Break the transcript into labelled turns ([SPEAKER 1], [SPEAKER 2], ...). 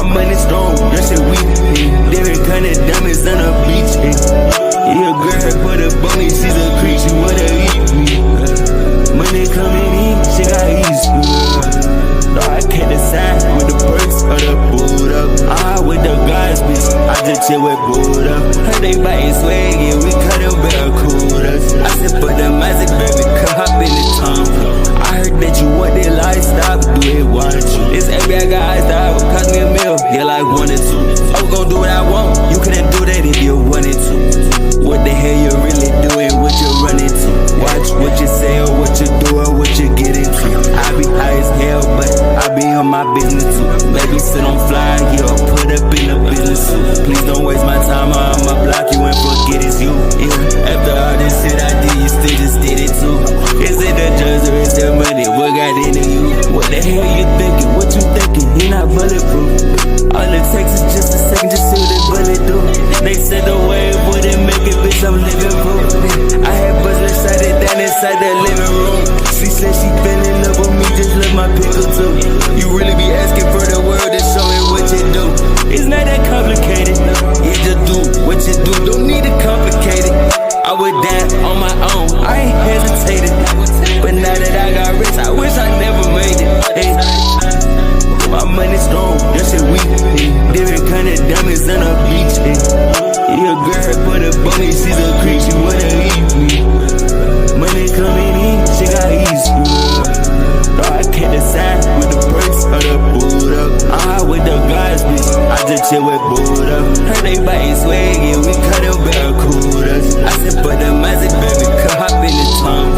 [SPEAKER 1] money strong, that shit weak. Different kind of diamonds on the beach. Yeah, girl, her put up on me, she's a creep, she wanna eat me. Money coming in, she got easy. No, I can't decide with the perks or the boot up. With the guys, bitch, I just chill with boot up. Heard they biting swag, yeah, we cut them barracudas. I said, for the magic, baby, come hop in the tongue. I heard that you want that lifestyle, but do it, want you. This AB I got iced out, cost me a meal, yeah, like 1 or 2. I was gon' do what I want, you couldn't do that if you wanted to. What the hell you really doing, what you running to? Watch what you say or what you do or what you get into. I be high as hell, but I be on my business too. Baby, sit on fly, yeah, put up in a business suit. Please don't waste my time, or I'ma block you and forget it's you. Yeah, after all this shit I did, you still just did it too. Is it the drugs or is it money? What got into you? What the hell you thinking? What you thinking? He not bulletproof. All it takes is just a second, just see what the bullet do. They said the wave wouldn't make it, bitch, I'm living proof. I had buzz inside it, down inside that living room. She said she fell in love with me, just love my pickle too. You really be asking for the world to show me what you do. It's not that complicated, you just do what you do. Don't need to complicate it. I would die on my own, I ain't hesitated. But now that I got rich, I wish I never made it. Hey. My money strong, that shit weak. Different kind of diamonds on the beach. Yeah, girl, put up on me, she's a creep, she wanna eat me. Money coming in, she got easy. No, I can't decide with the perks or the boot up. With the guys, bitch, I just chill with boot up. Heard they biting swag, yeah, we cut them barracudas. I said, for the magic, baby, come hop in the tongue.